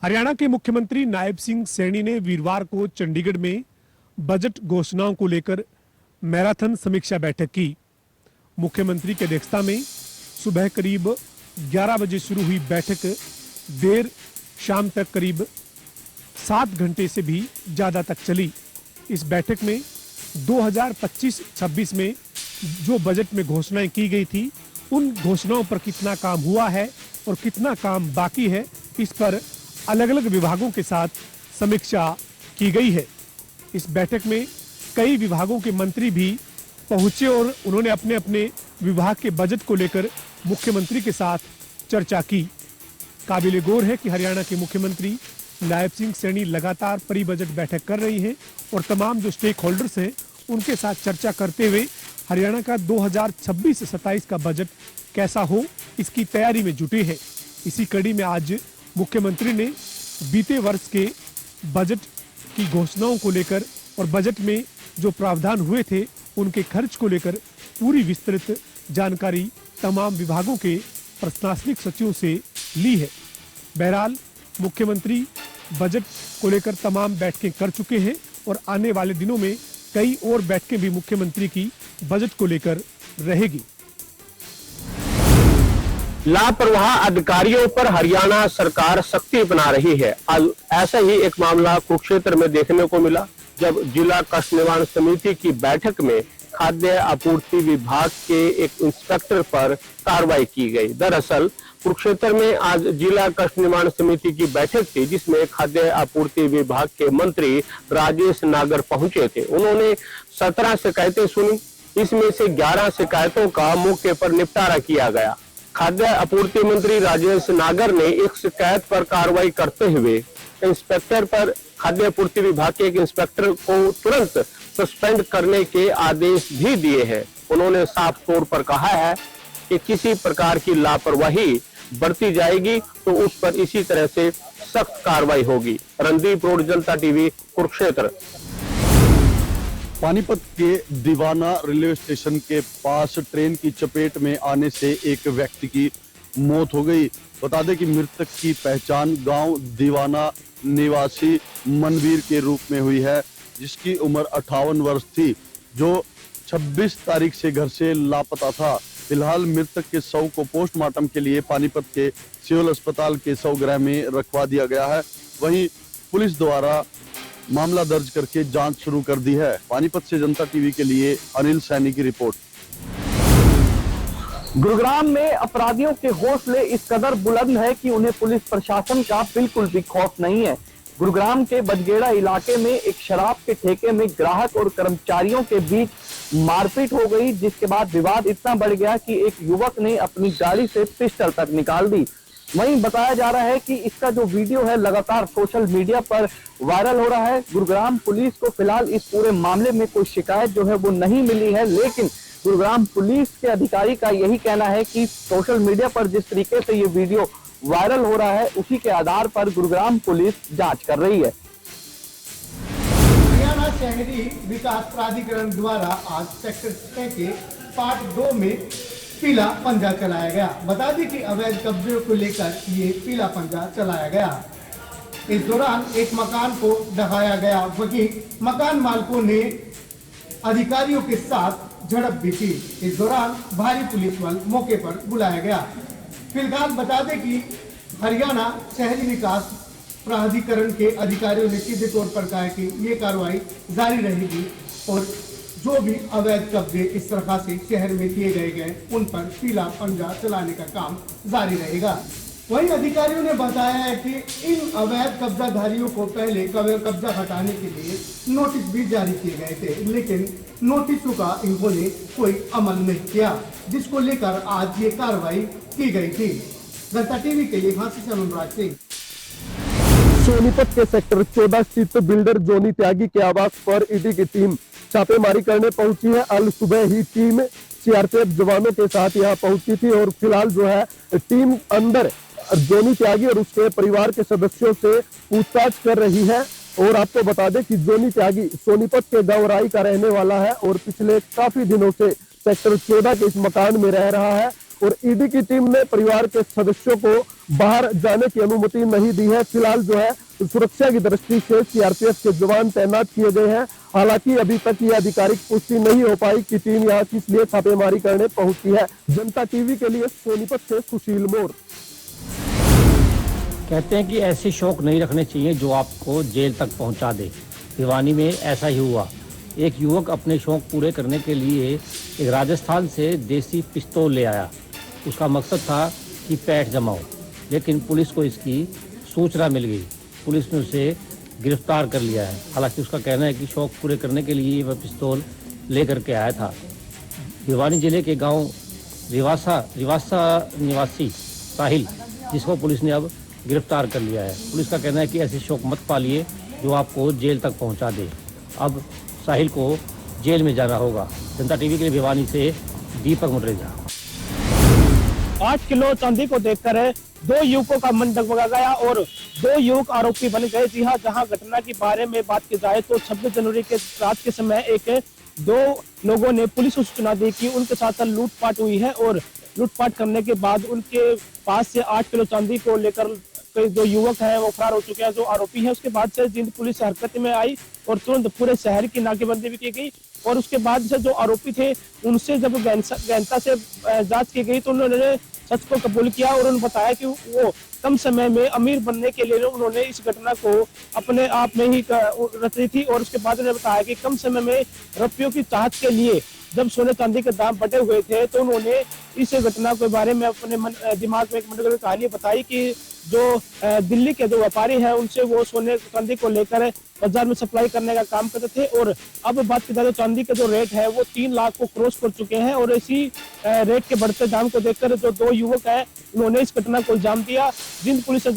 हरियाणा के मुख्यमंत्री नायब सिंह सैनी ने वीरवार को चंडीगढ़ में बजट घोषणाओं को लेकर मैराथन समीक्षा बैठक की। मुख्यमंत्री की अध्यक्षता में सुबह करीब 11 बजे शुरू हुई बैठक देर शाम तक करीब 7 घंटे से भी ज्यादा तक चली। इस बैठक में 2025-26 में जो बजट में घोषणाएं की गई थी, उन घोषणाओं पर कितना काम हुआ है और कितना काम बाकी है, इस पर अलग अलग विभागों के साथ समीक्षा की गई है। इस बैठक में कई विभागों के मंत्री भी पहुंचे और उन्होंने अपने अपने विभाग के बजट को लेकर मुख्यमंत्री के साथ चर्चा की। काबिले गौर है कि हरियाणा के मुख्यमंत्री नायब सिंह सैनी लगातार परी बजट बैठक कर रही हैं और तमाम जो स्टेक होल्डर्स हैं उनके साथ चर्चा करते हुए हरियाणा का 2026-27 का बजट कैसा हो, इसकी तैयारी में जुटे हैं। इसी कड़ी में आज मुख्यमंत्री ने बीते वर्ष के बजट की घोषणाओं को लेकर और बजट में जो प्रावधान हुए थे उनके खर्च को लेकर पूरी विस्तृत जानकारी तमाम विभागों के प्रशासनिक सचिवों से ली है। बहरहाल मुख्यमंत्री बजट को लेकर तमाम बैठकें कर चुके हैं और आने वाले दिनों में कई और बैठकें भी मुख्यमंत्री की बजट को लेकर रहेगी। लापरवाह अधिकारियों पर हरियाणा सरकार सख्ती अपना रही है। आज ऐसा ही एक मामला कुरुक्षेत्र में देखने को मिला, जब जिला कष्ट निवारण समिति की बैठक में खाद्य आपूर्ति विभाग के एक इंस्पेक्टर पर कार्रवाई की गई। दरअसल कुरुक्षेत्र में आज जिला कष्ट निवारण समिति की बैठक थी, जिसमें खाद्य आपूर्ति विभाग के मंत्री राजेश नागर पहुंचे थे। उन्होंने 17 शिकायतें सुनी, इसमें से 11 शिकायतों का मौके पर निपटारा किया गया। खाद्य आपूर्ति मंत्री राजेश नागर ने एक शिकायत पर कार्रवाई करते हुए इंस्पेक्टर पर खाद्य आपूर्ति विभाग के एक इंस्पेक्टर को तुरंत सस्पेंड करने के आदेश भी दिए हैं। उन्होंने साफ तौर पर कहा है कि किसी प्रकार की लापरवाही बरती जाएगी तो उस पर इसी तरह से सख्त कार्रवाई होगी। रणदीप रोड, जनता टीवी, कुरुक्षेत्र। पानीपत के दीवाना रेलवे स्टेशन के पास ट्रेन की चपेट में आने से एक व्यक्ति की मौत हो गई। बता दें कि मृतक की पहचान गांव दीवाना निवासी मनवीर के रूप में हुई है, जिसकी उम्र 58 वर्ष थी, जो 26 तारीख से घर से लापता था। फिलहाल मृतक के शव को पोस्टमार्टम के लिए पानीपत के सिविल अस्पताल के शवगृह में रखवा दिया गया है। वहीं पुलिस द्वारा मामला दर्ज करके जांच शुरू कर दी है। पानीपत से जनता टीवी के लिए अनिल सैनी की रिपोर्ट। गुरुग्राम में अपराधियों के हौसले इस कदर बुलंद है कि उन्हें पुलिस प्रशासन का बिल्कुल भी खौफ नहीं है। गुरुग्राम के बजगेड़ा इलाके में एक शराब के ठेके में ग्राहक और कर्मचारियों के बीच मारपीट हो गई, जिसके बाद विवाद इतना बढ़ गया कि एक युवक ने अपनी गाड़ी से पिस्टल तक निकाल दी। वहीं बताया जा रहा है कि इसका जो वीडियो है लगातार सोशल मीडिया पर वायरल हो रहा है। गुरुग्राम पुलिस को फिलहाल इस पूरे मामले में कोई शिकायत जो है वो नहीं मिली है, लेकिन गुरुग्राम पुलिस के अधिकारी का यही कहना है कि सोशल मीडिया पर जिस तरीके से ये वीडियो वायरल हो रहा है, उसी के आधार पर गुरुग्राम पुलिस जांच कर रही है। हरियाणा शहरी विकास प्राधिकरण द्वारा आज सेक्टर 6 के पार्ट 2 में पीला पंजा चलाया गया। बता दें कि अवैध कब्जे को लेकर ये पीला पंजा चलाया गया। इस दौरान एक मकान को ढहाया गया, वहीं मकान मालिकों ने अधिकारियों के साथ झड़प भी की। इस दौरान भारी पुलिस बल मौके पर बुलाया गया। फिलहाल बता दें कि हरियाणा शहरी विकास प्राधिकरण के अधिकारियों ने सीधे तौर पर कहा कि ये कार्रवाई जारी रहेगी और जो भी अवैध कब्जे इस तरह से शहर में किए गए उन पर पीला पंजा चलाने का काम जारी रहेगा। वहीं अधिकारियों ने बताया है कि इन अवैध कब्जाधारियों को पहले कब्जा हटाने के लिए नोटिस भी जारी किए गए थे, लेकिन नोटिसों का इन्होंने कोई अमल नहीं किया, जिसको लेकर आज ये कार्रवाई की गई थी। जनता टीवी के लिए झांसी से अनुराग सिंह। सोनीपत के सेक्टर 14 स्थित बिल्डर जोनी त्यागी के आवास पर ईडी की टीम छापेमारी करने पहुंची है। अल सुबह ही टीम सीआरपीएफ जवानों के साथ यहां पहुंची थी और फिलहाल जो है टीम अंदर जोनी त्यागी और उसके परिवार के सदस्यों से पूछताछ कर रही है। और आपको बता दें कि जोनी त्यागी सोनीपत के गांव राई का रहने वाला है और पिछले काफी दिनों से सेक्टर 14 के इस मकान में रह रहा है और ईडी की टीम ने परिवार के सदस्यों को बाहर जाने की अनुमति नहीं दी है। फिलहाल जो है सुरक्षा की दृष्टि से सीआरपीएफ के जवान तैनात किए गए हैं। हालांकि अभी तक ये आधिकारिक पुष्टि नहीं हो पाई कि टीम यहाँ किस लिए छापेमारी करने पहुंची है। जनता टीवी के लिए सोनीपत से सुशील मोर। कहते हैं कि ऐसे शौक नहीं रखने चाहिए जो आपको जेल तक पहुंचा दे। भिवानी में ऐसा ही हुआ। एक युवक अपने शौक पूरे करने के लिए एक राजस्थान से देसी पिस्तौल ले आया। उसका मकसद था कि पैठ जमाओ, लेकिन पुलिस को इसकी सूचना मिल गई। पुलिस ने उसे गिरफ्तार कर लिया है। हालांकि उसका कहना है कि शौक पूरे करने के लिए वह पिस्तौल लेकर के आया था। भिवानी जिले के गांव रिवासा निवासी साहिल, जिसको पुलिस ने अब गिरफ्तार कर लिया है। पुलिस का कहना है कि ऐसे शौक मत पालिए जो आपको जेल तक पहुंचा दे। अब साहिल को जेल में जाना होगा। जनता टीवी के लिए भिवानी से दीपक मुटरेजा। 8 किलो चांदी को देखकर 2 युवकों का मन डगमगा गया और 2 युवक आरोपी बन गए। जी हाँ, जहां घटना के बारे में बात की जाए तो 26 जनवरी के रात के समय 2 लोगों ने पुलिस को सूचना दी कि उनके साथ लूटपाट हुई है और लूटपाट करने के बाद उनके पास से 8 किलो चांदी को लेकर कई 2 युवक हैं वो फरार हो चुके हैं, जो आरोपी हैं। उसके बाद से जींद पुलिस हरकत में आई और तुरंत पूरे शहर की नाकेबंदी भी की गई और उसके बाद से जो आरोपी थे उनसे जब गहनता से जांच की गई तो उन्होंने सच को कबूल किया और उन्होंने बताया कि वो कम समय में अमीर बनने के लिए उन्होंने इस घटना को अपने आप में ही रची थी। और उसके बाद उन्होंने बताया कि कम समय में रुपयों की चाहत के लिए जब सोने चांदी के दाम बढ़े हुए थे तो उन्होंने इस घटना के बारे में अपने दिमाग में एक मनोरंजक कहानी बताई कि जो दिल्ली के जो व्यापारी हैं उनसे वो सोने चांदी को लेकर बाजार में सप्लाई करने का काम करते थे। और अब बात की जाए तो चांदी का जो रेट है वो 3 लाख को क्रॉस कर चुके हैं और इसी रेट के बढ़ते दाम को देखकर जो 2 युवक हैं उन्होंने इस घटना को अंजाम दिया। जींद पुलिस ने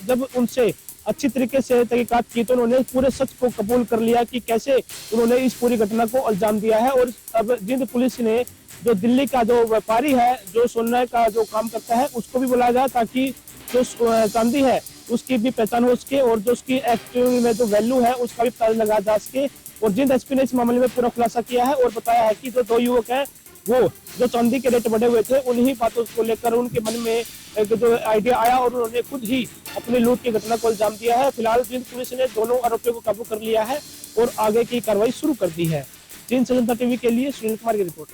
जब उनसे अच्छी तरीके से तहकीकात की तो उन्होंने पूरे सच को कबूल कर लिया कि कैसे उन्होंने इस पूरी घटना को अंजाम दिया है। और अब जींद पुलिस ने जो दिल्ली का जो व्यापारी है जो सोने का जो काम करता है उसको भी बुलाया जाए ताकि जो चांदी है उसकी भी पहचान हो सके और जो उसकी एक्चुअल में जो वैल्यू है उसका भी पता लगाया जा सके। और जींद एसपी ने इस मामले में पूरा खुलासा किया है और बताया है कि जो 2 युवक हैं वो जो चांदी के रेट बढ़े हुए थे उन्हीं बातों को लेकर उनके मन में एक जो आइडिया आया और उन्होंने खुद ही अपनी लूट की घटना को अंजाम दिया है। फिलहाल जींद पुलिस ने दोनों आरोपियों को काबू कर लिया है और आगे की कार्रवाई शुरू कर दी है। जींद से जनता टीवी के लिए सुनील कुमार की रिपोर्ट।